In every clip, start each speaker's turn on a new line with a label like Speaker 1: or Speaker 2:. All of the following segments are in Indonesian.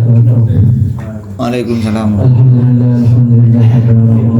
Speaker 1: wabarakatuh.
Speaker 2: Waalaikumsalam.
Speaker 1: Alhamdulillah,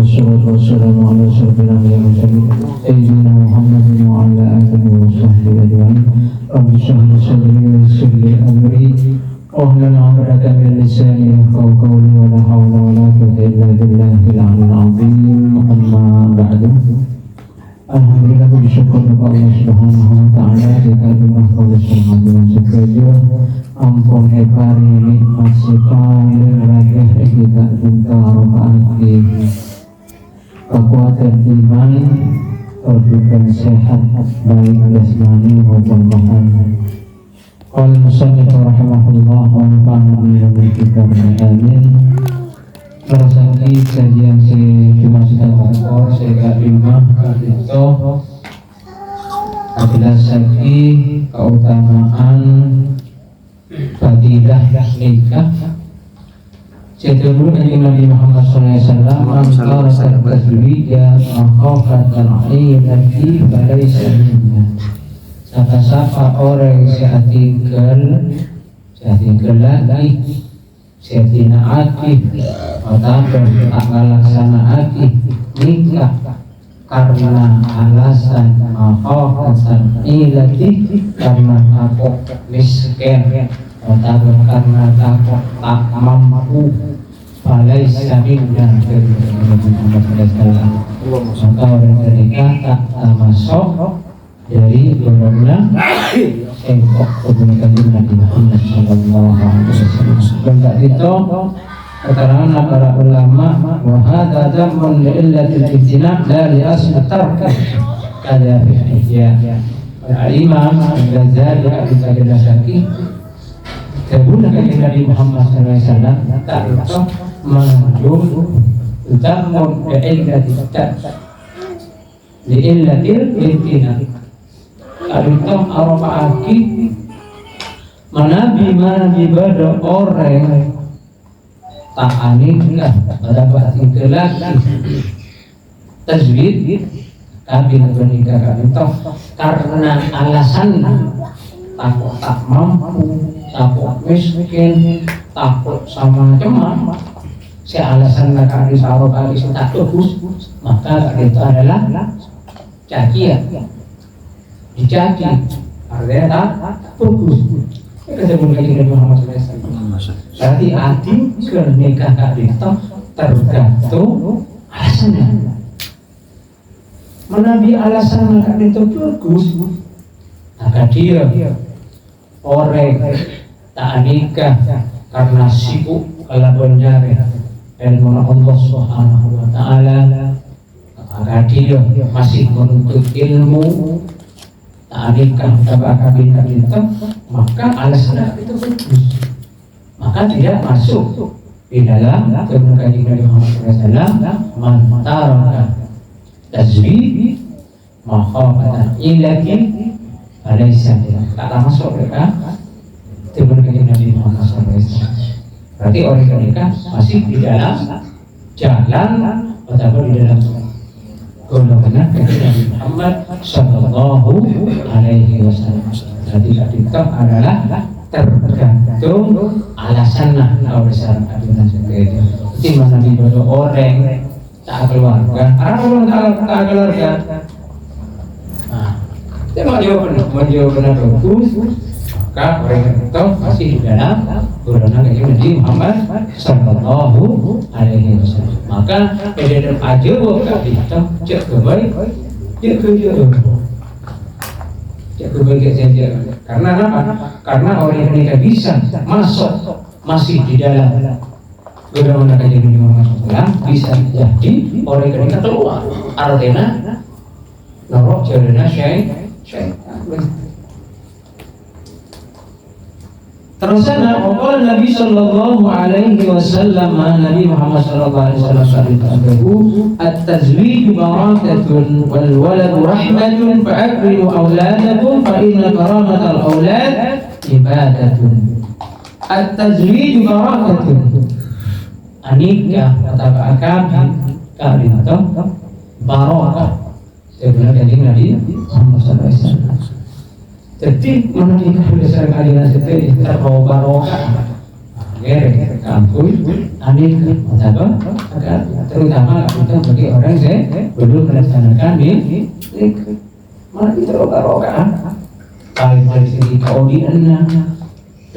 Speaker 1: wassalatu wassalamu ala asyrofil anbiya'i wal mursalin sayyidina Muhammadin wa ala alihi wa sahbihi ajma'in. Rabbi shrah li sadri wa yassir li amri wahlul 'uqdatam min lisani yafqahu qawli wa la hawla wa la quwwata illa billahil 'aliyyil 'azim. Amma ba'du. Alhamdulillah, puji syukur kepada Allah Subhanahu wa taala dikali mahfuz dengan sekejo ampun pari nikmat sekali rageh kita minta rofaati kekuatan iman kehidupan sehat baik jasmani maupun rohani. Qala musannif rahimahullah wa nafa'ana bi kitabih amin. Rasaki kajian cuma sudah kantor saya imam itu adalah saki keutamaan fadilah nikah. Dulu Nabi Muhammad SAW antara tertazwija makhafatan ayyati falaysa minna. Siapa orang yang tinggal lagi setina akih atau tak melaksanakan nikah karena alasan makhafatan ilati, karena takut miskin atau karena takut tak mampu, falaysa minna. Maka orang menikah tak termasuk dari golongan engkok kebenaran Nabi Muhammad sallallahu alaihi wasallam. Dan tak itu keterangan para ulama wa hadza dhammun li illatil ijtinab la li asli tark kada fi ihya. Al-Imam Al-Ghazali al Syaki kebenaran Nabi Muhammad sallallahu alaihi wasallam tak itu mengandung dhammun li illatil tark li illatil ijtinab. Aduh arafa'aki manabi pada orang tak anikah mendapat tinggal tazwid tapi menikah itu karena alasan takut tak mampu, takut miskin, takut sama macam si alasan nakari sarokari tak bagus, maka itu adalah cacian. Dicaci, artinya tak bagus. Kita Nabi Muhammad SAW. Berarti hati nikah tak itu tergantung alasannya. Menabi alasan tak itu bagus, maka dia orang tak nikah karena sibuk kalau mencari ilmu Allah Subhanahu wa taala, maka dia masih menuntut ilmu. Nikah apakah itu, maka alasan itu bagus, maka tidak masuk di dalam kemudian Nabi Muhammad SAW mantaraka tazwid makhafatan ilati alaysa, tak masuk mereka kemudian Nabi Muhammad SAW. Berarti orang nikah masih di dalam jalan atau di dalam golongan Nabi Muhammad sallallahu alaihi wasallam. Jadi itu adalah tergantung alasannya kalau besar adunan seperti itu. Jadi mana di orang tak keluarga, orang tak keluarga. Nah, dia menjawab benar bagus. Maka orang itu masih di dalam golongan Nabi Muhammad sallallahu alaihi wasallam. Maka beda aja bukan itu cek kebaik, cek kebaik saja. Karena apa? Karena orang yang tidak bisa masuk masih di dalam golongan Nabi Muhammad sallallahu bisa jadi orang yang tidak keluar. Artinya norok jalannya syaitan. Terusana qala Nabi sallallahu alaihi wasallam, Nabi Muhammad sallallahu alaihi wasallam at-tazwij barakatun wal walad rahmatun fa'akrimu auladakum fa inna karamatal aulad ibadatun. At-tazwij barakatun, anikah atau kawin itu barakah. Sebenarnya Nabi Muhammad sallallahu alaihi wasallam. Jadi menikah berdasarkan aliran seperti terbawa barokah. ngere kampung aneh terutama kita bagi orang yang belum melaksanakan ini malah itu roka-rokaan baik dari segi keodiannya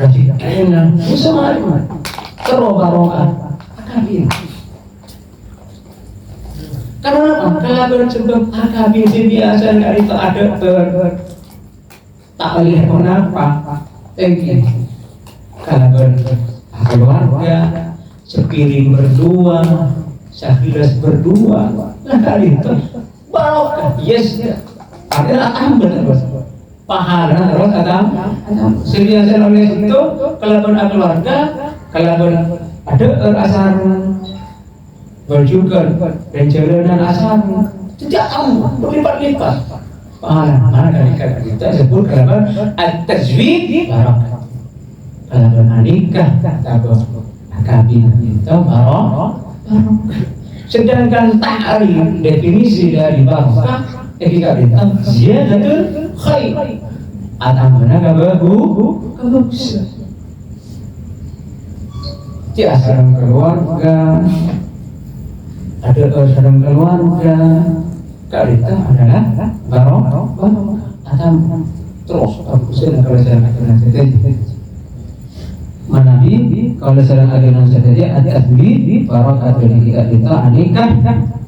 Speaker 1: rezekinya semua teroka-roka akabin karena apa? Kalau sebab akabin biasa nggak itu ada tak lihat kenapa tinggi kalau keluarga sepiring berdua segelas berdua nah kali itu barokah yes ada tambah terus pahala terus ada sediakan oleh itu kalau keluarga kalau ada asar berjugal dan jalanan asar tidak tahu berlipat-lipat pahala mana dari kata kita sebut kalau at-tajwid barokah kalau menikah atau akabin itu barokah. Sedangkan ta'rif definisi dari barokah ketika kita ziyadatul khair atau mana kebagusan di asal keluarga ada asal keluarga kalau itu adalah barokah atau terus bagusan kalau saya katakan Manabi kalau sedang ajaran saja at-tajwid barokah dari kita anikah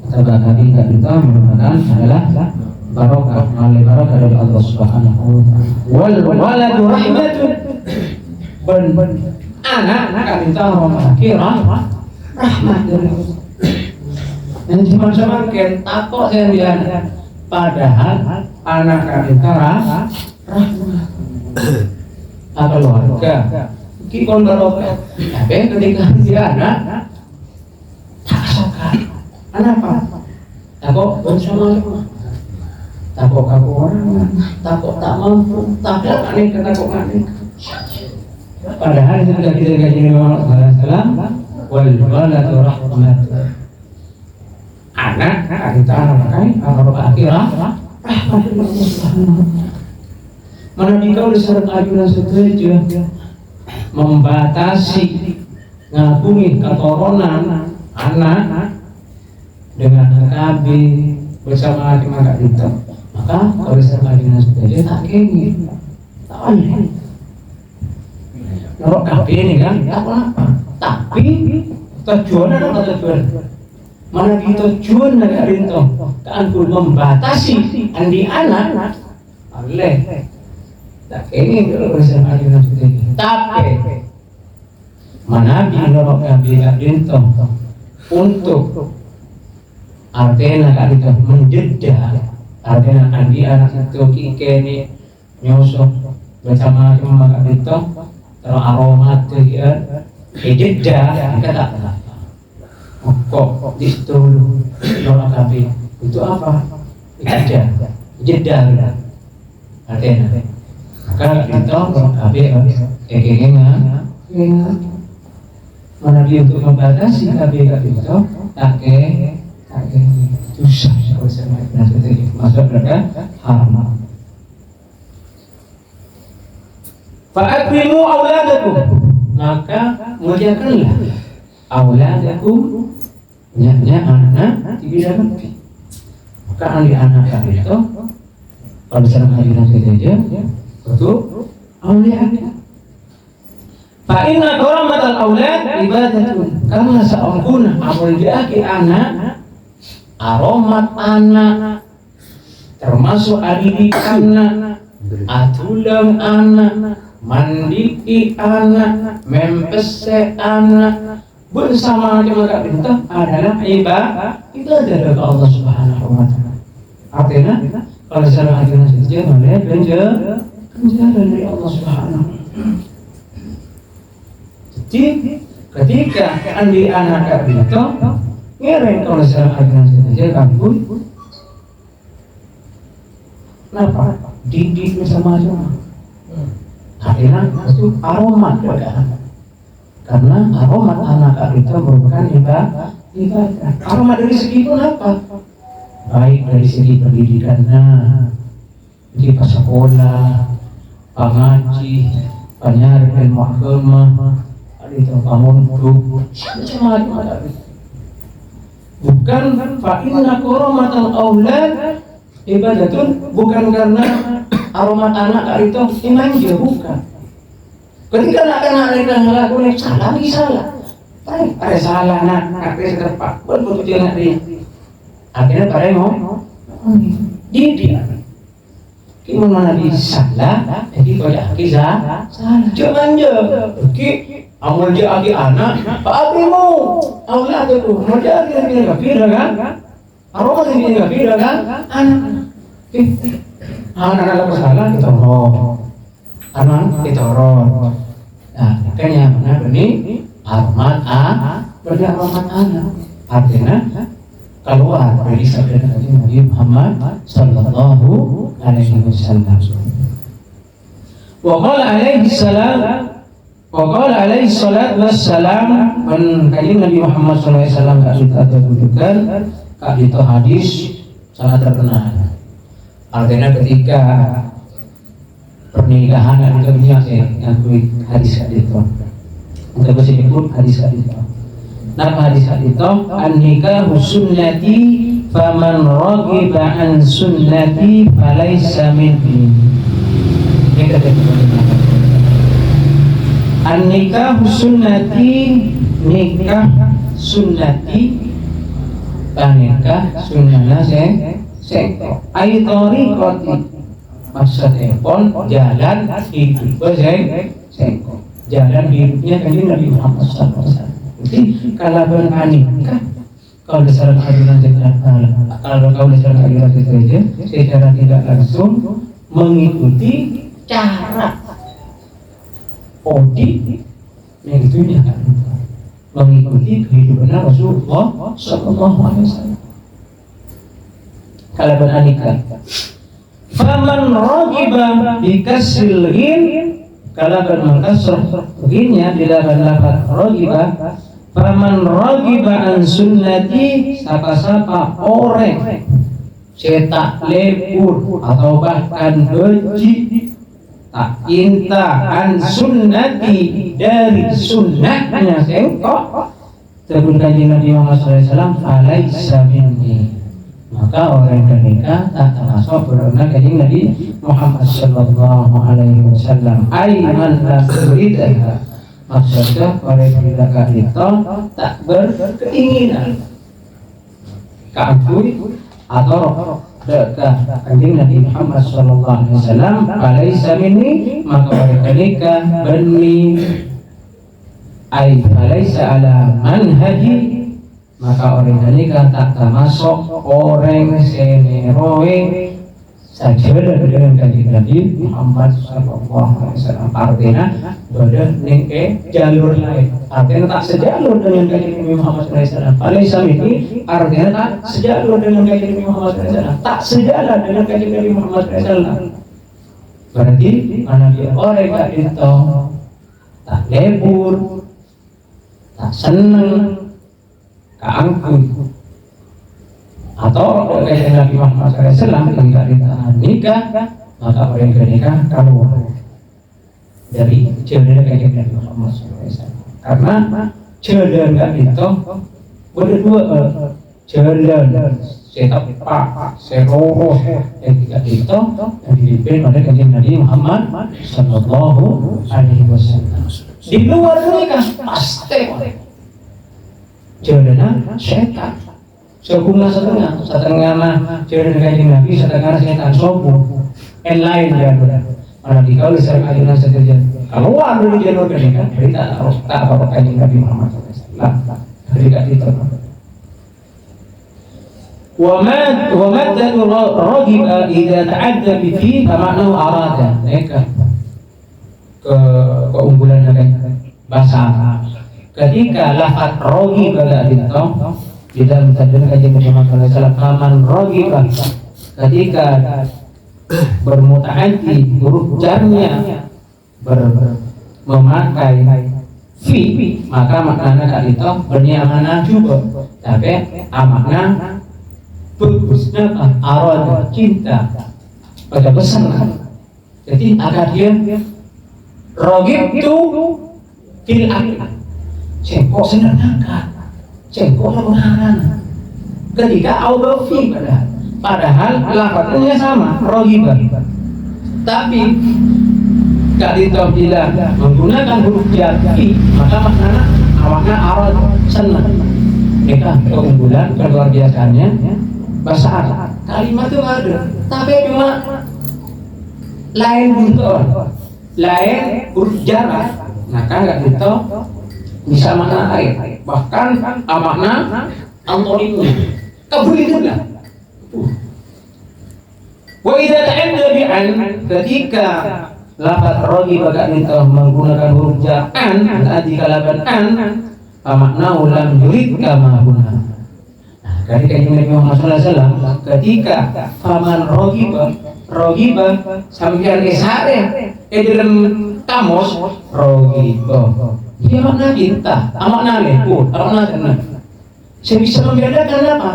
Speaker 1: atau kami kita merupakan adalah barokah oleh barokah dari Allah Subhanahu wal waladu rahmatun ben anak kita rahmat dari dan cuma ken takut saya lihat padahal anak kita rahmat keluarga kikon barokah tapi ketika dia anak tak suka anak apa takut bersama takut kaku orang takut tak mampu takut aneh takut aneh padahal sudah kita kaji Muhammad SAW wal waladu rahmat anak kita pakai arah akhirah rahmat mana dikau disarang ajunan setuju membatasi ngakumi keturunan anak dengan KB bersama maka itu maka kalau bersama dengan saja tak kengin tak aneh norok KB ini kan tak apa tapi tujuan adalah tujuan mana tujuan dari itu kan membatasi andi anak oleh tak kengin kalau bersama dengan saja tapi mana norok KB itu untuk artinya kan itu menjeda artinya andi anak itu kini nyosok bersama maka itu terus aromat dia jeda kata kok di situ norok KB itu apa jeda artinya maka itu norok KB kengan mana dia untuk membatasi KB itu tak susah kalau saya masuk mereka haram. Fa'akrimu auladakum maka muliakanlah auladakum nya anak tidak lebih maka anak itu kalau sedang hadiran saja itu auliakan fa'inna karamatal aulad ibadatun karena seorang amuliaki anak aromat anak termasuk adidik anak atulang anak mandiki anak mempese anak bersama dengan kita adalah ibadah dari Allah Subhanahu wa taala artinya kalau secara hadiran saja melihat penjara dari Allah Subhanahu jadi ketika andi anak itu ngereng kalau secara hadiran saja kampung kenapa? Didik bersama akhirnya itu aromat karena aromat anak itu merupakan ibadah aromat dari segi itu apa? Baik dari segi pendidikannya di sekolah pengaji penyair ilmu agama itu bangun dulu macam-macam. Bukan fa inna karamatal aulad ibadatun, bukan karena aromat anak itu iman dia, bukan. Ketika anak-anak yang ngelakuin salah, lagi salah. Ada salah nak kita terpak, betul dia nak dia. Akhirnya pada mau dia. Kita mana dia salah, jadi kalau kita salah, jangan je. Amal dia agi anak, apa mau? Allah tu, mau dia agi kafir kan? Arwah dia kafir kan? Anak salah kita anak kita Nah, makanya mana benih aromat berarti aromat anak. Artinya keluar dari sabda Nabi Muhammad sallallahu alaihi wasallam. Wa qala alaihi salat wassalam, kajian Nabi Muhammad sallallahu alaihi wasallam kita tunjukkan itu hadis sangat terkenal. Artinya ketika pernikahan yang dunia saya ngakui hadis itu. Untuk disebut hadis itu. Nah hadis itu an-nikahu sunnati faman raghiba an sunnati falaysa minni. Ini kata an-nikahu sunnati, nikah sunnati, nikah sunnahnya saya aitori koti. Maksudnya pun jalan hidup sengkok. Jalan hidupnya kanjeng Nabi Muhammad SAW. Jadi kalau bernikah, kalau dasar keadilan saja, secara tidak langsung mengikuti cara audit yang itunya kan, mengikuti kehidupan Rasulullah SAW. Kalau bernikah. Faman ragiba bikasril ghin, kalau bermengkasrah ghinnya dilakukan lafaz ragiba. Faman ragiba an sunnati, siapa orang cetak lebur atau bahkan benci tak cinta an sunnati, dari sunnahnya sengkok sebut kanjeng Nabi Muhammad SAW, falaysa minni, maka orang bernikah tak termasuk golongan kanjeng Nabi Muhammad sallallahu alaihi wasallam. Aiman la turidah, maksudnya orang bernikah itu tak berkeinginan keakui atau dekat kanjeng Nabi Muhammad sallallahu alaihi wasallam, falaisa minni, maka orang bernikah bani ai falaisa ala manhaji, maka orang bernikah tak termasuk orang seneroe sajadah dengan kanjeng Nabi Muhammad sallallahu alaihi wasallam. Artinya beda ning jalur lain, artinya tak sejalur dengan kanjeng Nabi Muhammad sallallahu alaihi wasallam. Falaisa minni artinya tak sejalur dengan kanjeng Nabi Muhammad sallallahu alaihi wasallam, tak sejalan dengan kanjeng Nabi Muhammad sallallahu alaihi wasallam. Berarti mana dia orang itu tak lebur, tak seneng, keangkuh, atau kanjeng Nabi Muhammad SAW ketika ditahan nikah, maka orang yang nikah keluar dari jodoh kanjeng Nabi Muhammad SAW. Karena jodoh enggak itu berdua jodoh setepak seluruh yang tidak itu yang dipimpin oleh kanjeng Nabi Muhammad Sallallahu Alaihi Wasallam. Di luar nikah pasti jodohnya setan. Sehubungan setengah mah jodoh kanjeng Nabi, setengah setan sombong. Yang lain dia benar. Mana dikau sering ajunan saja. Kalau ada di jalur pernikahan, berita tak apa kanjeng Nabi Muhammad SAW. Berikat itu. ومد الراغب إذا تعدى به فمعناه أراد. Mereka keunggulan dari bahasa Arab. Ketika lafaz rogi pada itu di dalam terjemahan kanjeng Nabi Muhammad SAW, faman rogi, ketika bermutaati huruf jarnya memakai fi, maka maknanya kali itu berniamana juga, tapi makna bagusnya arad cinta pada pesan. Jadi agar dia rogib itu fil akil, Cengkok sederhana, cengkoknya pengarang. Ketika aubafi padahal lafadznya sama, rohibah. Tapi ketika bila menggunakan huruf jati, maka maknanya awakna arad senang. Mereka keunggulan keluar biasanya bahasa Arab. Kalimat itu ada, tapi cuma lain bentuk, lain huruf jar. Maka nggak gitu bisa makna lain, bahkan makna antonimnya kebetulan. Wa idza ta'adda bi'an, ketika lafaz rogi baga itu menggunakan huruf jar an, tadi kalaban an, makna ulam yurid kama guna. Dari kanjeng Nabi Muhammad SAW, ketika faman rogiba sampeyan isare dalam kamus rogiba, dia makna cinta, makna lembut, makna tenang. Saya bisa membedakan apa?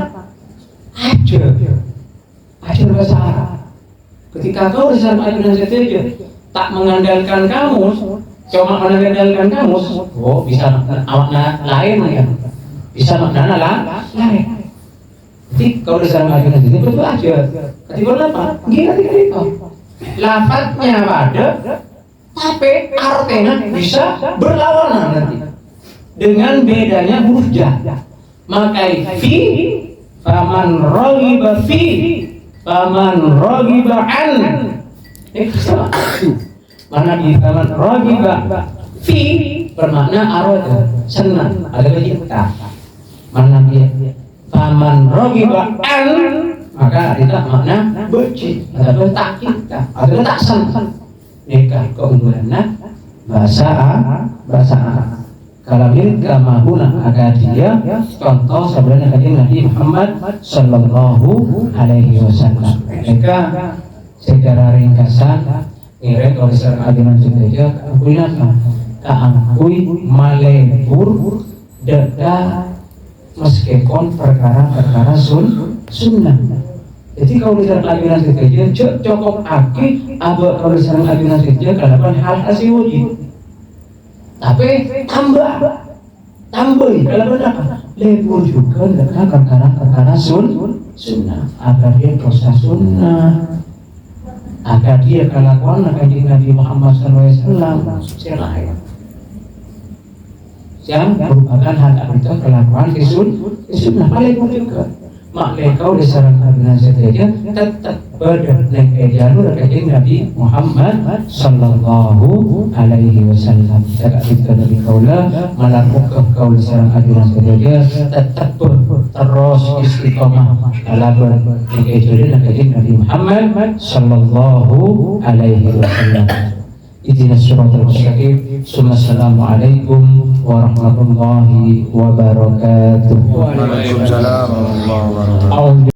Speaker 1: Ajar bahasa Arab. Ketika kau di dalam ajaran saja tak mengandalkan kamus, cuma mengandalkan kamus, oh bisa makna lain ya, bisa makna lain. Jadi kalau di dalam ajaran saja betul aja. Ketika apa? Gila itu. Lafadznya ada, tapi artinya bisa berlawanan nanti dengan bedanya huruf jar. Maka fi faman raghiba fi faman raghiba an, sama. Mana di faman raghiba fi bermakna arada, senang, ada cinta. Mana dia faman raghiba an, maka ada makna benci, ada tak cinta, ada tak senang. Nikah keunggulannya bahasa Arab. Kalau mereka mahuna agar dia contoh sebenarnya kanjeng Nabi Muhammad Sallallahu Alaihi Wasallam. Mereka secara ringkasan ngiring kalau secara ajaran saja akui apa? Kaangkui malebur dada meskipun perkara-perkara sunnah. Jadi kalau secara ajaran saja cukup akih abah kalau secara ajaran saja kalaupun hal asih wujud. Tapi tambah kalau apa? Lebur juga dengan perkara-perkara sunnah agar dia dosa sunnah, agar dia kelakuan kanjeng Nabi Muhammad SAW selain yang merupakan hal itu kelakuan sunnah paling juga. Maknanya kau disarang dengan saja tetap berdasarkan jalur kanjeng Nabi Muhammad Sallallahu Alaihi Wasallam. Jika kita Nabi kaulah melakukan kau disarang ajaran saja tetap terus istiqomah dalam jalur kanjeng Nabi Muhammad Sallallahu Alaihi Wasallam. Ihdinas siratal mustaqim. Assalamualaikum warahmatullahi wabarakatuh.
Speaker 2: Waalaikumsalam warahmatullahi wabarakatuh.